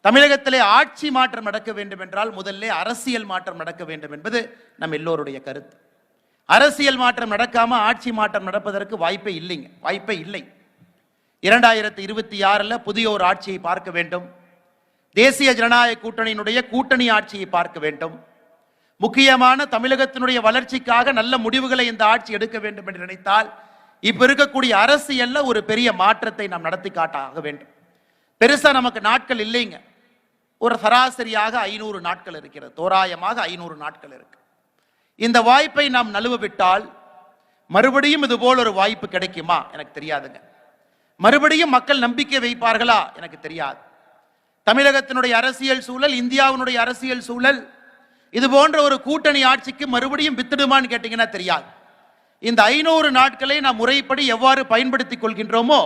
தமிழகத்திலே ஆட்சி மாற்றம் நடக்க வேண்டும் என்றால் முதல்ல அரசியல் மாற்றம் நடக்க வேண்டும் என்பது நம் எல்லோருடைய கருத்து. அரசியல் மாற்றம் நடக்காம ஆட்சி மாற்றம் நடப்பதற்கு வாய்ப்பே இல்லைங்க, வாய்ப்பே இல்லை. 2026 புதிய ஒரு ஆட்சியை பார்க்க வேண்டும். தேசிய ஜனநாயக கூட்டணியினுடைய கூட்டணி ஆட்சியை பார்க்க வேண்டும். முக்கியமான தமிழகத்தினுடைய வளர்ச்சிக்காக நல்ல முடிவுகளை இந்த ஆட்சி எடுக்க வேண்டும் என்று நினைத்தால் இப்ப இருக்கக்கூடிய அரசியல்ல ஒரு பெரிய மாற்றத்தை நாம் நடத்தி காட்ட வேண்டும். பெருசா நமக்கு நாட்கள் இல்லைங்க. ஒரு சராசரியாக 500 நாட்கள் இருக்கிறது, தோராயமாக 500 நாட்கள் இருக்கு. இந்த வாய்ப்பை நாம் நழுவ விட்டால் மறுபடியும் இது போல் ஒரு வாய்ப்பு கிடைக்குமா எனக்கு தெரியாதுங்க. மறுபடியும் மக்கள் நம்பிக்கை வைப்பார்களா எனக்கு தெரியாது. தமிழகத்தினுடைய அரசியல் சூழல், இந்தியாவினுடைய அரசியல் சூழல் இது போன்ற ஒரு கூட்டணி ஆட்சிக்கு மறுபடியும் வித்துடுமான்னு கேட்டீங்கன்னா தெரியாது. இந்த 500 நாட்களை நாம் முறைப்படி எவ்வாறு பயன்படுத்திக் கொள்கின்றோமோ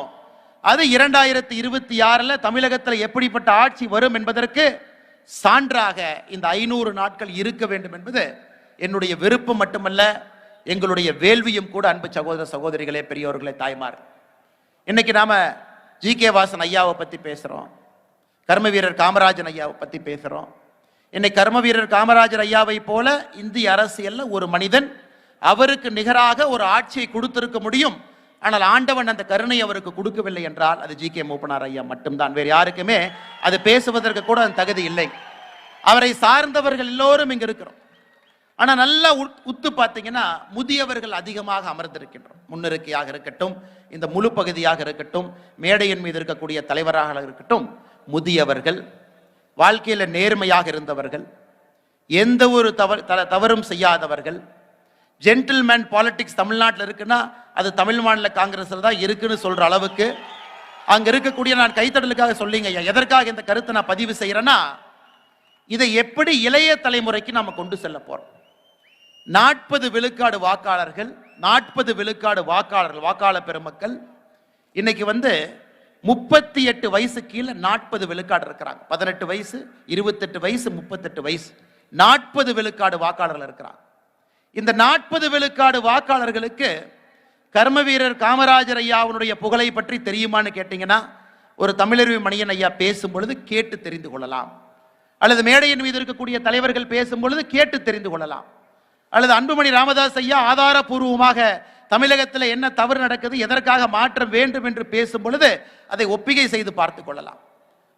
அது 2026 தமிழகத்தில் எப்படிப்பட்ட ஆட்சி வரும் என்பதற்கு சான்றாக இந்த 500 நாட்கள் இருக்க வேண்டும் என்பது என்னுடைய விருப்பம் மட்டுமல்ல, எங்களுடைய வேள்வியும் கூட. அன்பு சகோதர சகோதரிகளே, பெரியோர்களே, தாய்மார், இன்னைக்கு நாம ஜி.கே. வாசன் ஐயாவை பத்தி பேசுறோம், கர்ம வீரர் காமராஜன் ஐயாவை பத்தி பேசுறோம். இன்னைக்கு கர்ம வீரர் காமராஜர் ஐயாவை போல இந்திய அரசியல்ல ஒரு மனிதன் அவருக்கு நிகராக ஒரு ஆட்சியை கொடுத்திருக்க முடியும். ஆனால் ஆண்டவன் அந்த கருணை அவருக்கு கொடுக்கவில்லை என்றால் அது ஜி.கே. மூப்பனார் ஐயா மட்டும்தான். வேறு யாருக்குமே அது பேசுவதற்கு கூட அந்த தகுதி இல்லை. அவரை சார்ந்தவர்கள் எல்லோரும் இங்க இருக்கிறோம். ஆனா நல்லா உத்து பார்த்தீங்கன்னா முதியவர்கள் அதிகமாக அமர்ந்திருக்கின்றோம். முன்னிருக்கையாக இருக்கட்டும், இந்த முழு பகுதியாக இருக்கட்டும், மேடையின் மீது இருக்கக்கூடிய தலைவராக இருக்கட்டும், முதியவர்கள், வாழ்க்கையில நேர்மையாக இருந்தவர்கள், எந்த ஒரு தவறும் செய்யாதவர்கள். ஜென்டில்மேன் பாலிடிக்ஸ் தமிழ்நாட்டில் இருக்குன்னா அது தமிழ் மாநில காங்கிரஸில் தான் இருக்குன்னு சொல்ற அளவுக்கு அங்க இருக்கக்கூடிய, நான் கைத்தடலுக்காக சொல்லிங்க ஐயா, எதற்காக இந்த கருத்தை நான் பதிவு செய்யறேன்னா, இதை எப்படி இளைய தலைமுறைக்கு நாம கொண்டு செல்ல போறோம். 40 விழுக்காடு வாக்காளர்கள், 40 விழுக்காடு வாக்காளர் பெருமக்கள் இன்னைக்கு 38 வயசு கீழே 40 விழுக்காடு இருக்கிறாங்க. 18 வயசு, 28 வயசு, 38 வயசு, 40 விழுக்காடு வாக்காளர்கள் இருக்கிறாங்க. இந்த 40 விழுக்காடு வாக்காளர்களுக்கு கர்ம வீரர் காமராஜர் ஐயாவுடைய புகழை பற்றி தெரியுமான்னு கேட்டீங்கன்னா, ஒரு தமிழருவி மணியன் ஐயா பேசும் பொழுது கேட்டு தெரிந்து கொள்ளலாம், அல்லது மேடையின் மீது இருக்கக்கூடிய தலைவர்கள் பேசும் பொழுது கேட்டு தெரிந்து கொள்ளலாம், அல்லது அன்புமணி ராமதாஸ் ஐயா ஆதாரபூர்வமாக தமிழகத்தில் என்ன தவறு நடக்குது, எதற்காக மாற்றம் வேண்டும் என்று பேசும் பொழுது அதை ஒப்பிகை செய்து பார்த்து கொள்ளலாம்.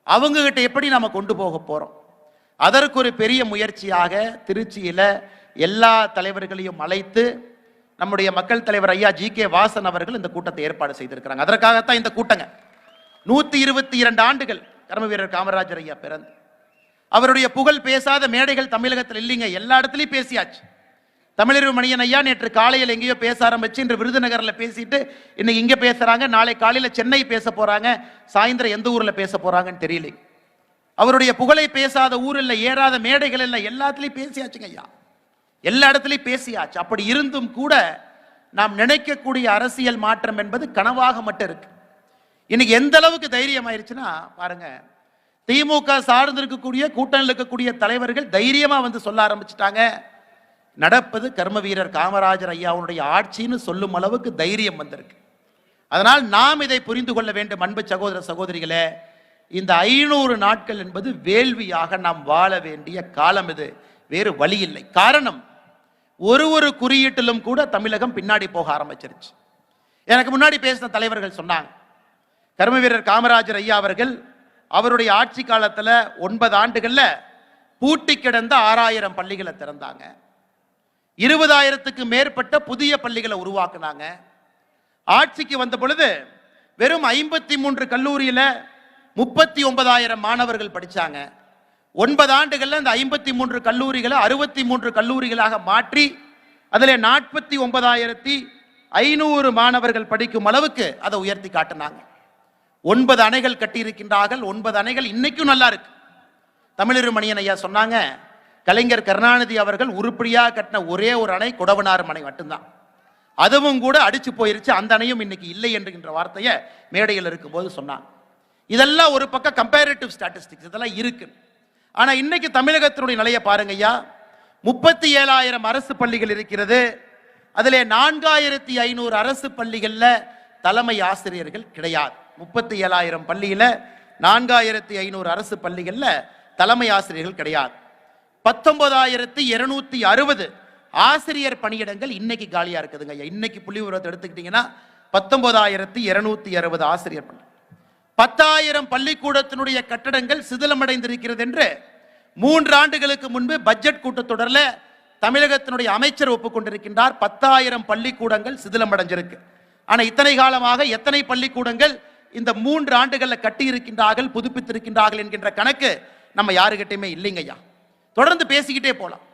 அவங்க கிட்ட எப்படி நாம கொண்டு போக போறோம்? அதற்கு ஒரு பெரிய முயற்சியாக திருச்சியில எல்லா தலைவர்களையும் அழைத்து நம்முடைய மக்கள் தலைவர் ஐயா ஜி.கே. வாசன் அவர்கள் இந்த கூட்டத்தை ஏற்பாடு செய்திருக்கிறாங்க. அதற்காகத்தான் இந்த கூட்டங்க. 122 ஆண்டுகள் கர்ம வீரர் காமராஜர் ஐயா பிறந்து அவருடைய புகழ் பேசாத மேடைகள் தமிழகத்தில் இல்லைங்க. எல்லா இடத்துலையும் பேசியாச்சு. தமிழறிவு மணியன் ஐயா நேற்று காலையில் எங்கேயோ பேச ஆரம்பிச்சு இன்று விருதுநகர்ல பேசிட்டு இன்னைக்கு இங்க பேசுறாங்க, நாளை காலையில சென்னை பேச போறாங்க, சாயந்தரம் எந்த ஊர்ல பேச போறாங்கன்னு தெரியல. அவருடைய புகழை பேசாத ஊர் இல்லை, ஏறாத மேடைகள் இல்லை, எல்லாத்துலயும் பேசியாச்சுங்க ஐயா, எல்லா இடத்துலையும் பேசியாச்சு. அப்படி இருந்தும் கூட நாம் நினைக்கக்கூடிய அரசியல் மாற்றம் என்பது கனவாக மட்டும் இருக்கு. இன்னைக்கு எந்த அளவுக்கு தைரியம் ஆயிருச்சுன்னா பாருங்க, திமுக சார்ந்து இருக்கக்கூடிய கூட்டணியில் இருக்கக்கூடிய தலைவர்கள் தைரியமா சொல்ல ஆரம்பிச்சுட்டாங்க, நடப்பது கர்ம வீரர் காமராஜர் ஐயாவுடைய ஆட்சின்னு சொல்லும் அளவுக்கு தைரியம் வந்திருக்கு. அதனால் நாம் இதை புரிந்து கொள்ள வேண்டும். அன்பு சகோதர சகோதரிகளே, இந்த 500 நாட்கள் என்பது வேள்வியாக நாம் வாழ வேண்டிய காலம். இது வேறு வழி இல்லை. காரணம், ஒரு குறியீட்டிலும் கூட தமிழகம் பின்னாடி போக ஆரம்பிச்சிருச்சு. எனக்கு முன்னாடி பேசின தலைவர்கள் சொன்னாங்க, கர்ம வீரர் காமராஜர் ஐயா அவர்கள் அவருடைய ஆட்சி காலத்துல 9 ஆண்டுகள்ல பூட்டி கிடந்த 6000 பள்ளிகளை திறந்தாங்க, 20,000க்கு மேற்பட்ட புதிய பள்ளிகளை உருவாக்குனாங்க. ஆட்சிக்கு வந்த பொழுது வெறும் 53 கல்லூரியில 39,000 மாணவர்கள் படிச்சாங்க. 9 ஆண்டுகள்ல அந்த 53 கல்லூரிகளை 63 கல்லூரிகளாக மாற்றி அதில் 49,500 மாணவர்கள் படிக்கும் அளவுக்கு அதை உயர்த்தி காட்டினாங்க. 9 அணைகள் கட்டியிருக்கின்றார்கள். 9 அணைகள் இன்னைக்கும் நல்லா இருக்கு. தமிழறிவு மணியன் ஐயா சொன்னாங்க, கலைஞர் கருணாநிதி அவர்கள் உருப்படியா கட்டின ஒரே ஒரு அணை குடவனார் அணை மட்டும்தான், அதுவும் கூட அடிச்சு போயிருச்சு, அந்த அணையும் இன்னைக்கு இல்லை என்கின்ற வார்த்தையை மேடையில் இருக்கும்போது சொன்னாங்க. இதெல்லாம் ஒரு பக்கம் கம்பேரிட்டிவ் ஸ்டாட்டிஸ்டிக்ஸ் இதெல்லாம் இருக்கு. ஆனா இன்னைக்கு தமிழகத்தினுடைய நிலையை பாருங்க ஐயா, 37,000 அரசு பள்ளிகள் இருக்கிறது. அதிலே 4,500 அரசு பள்ளிகள்ல தலைமை ஆசிரியர்கள் கிடையாது. 37,000 பள்ளியில 4500 அரசு பள்ளிகள்ல தலைமை ஆசிரியர்கள் கிடையாது. 19,260 ஆசிரியர் பணியிடங்கள் இன்னைக்கு காலியா இருக்குதுங்க. இன்னைக்கு புள்ளி விவரத்தை எடுத்துக்கிட்டீங்கன்னா 19,260 ஆசிரியர் பணி. 10,000 பள்ளிக்கூடத்தினுடைய கட்டடங்கள் சிதிலமடைந்திருக்கிறது என்று 3 ஆண்டுகளுக்கு முன்பு பட்ஜெட் கூட்டத்தொடரில் தமிழகத்தினுடைய அமைச்சர் ஒப்புக்கொண்டிருக்கின்றார். 10,000 பள்ளிக்கூடங்கள் சிதிலமடைஞ்சிருக்கு. ஆனா இத்தனை காலமாக எத்தனை பள்ளிக்கூடங்கள் இந்த 3 ஆண்டுகளில் கட்டி இருக்கின்றார்கள், புதுப்பித்திருக்கின்றார்கள் என்கின்ற கணக்கு நம்ம யாருகிட்டையுமே இல்லைங்கய்யா. தொடர்ந்து பேசிக்கிட்டே போலாம்.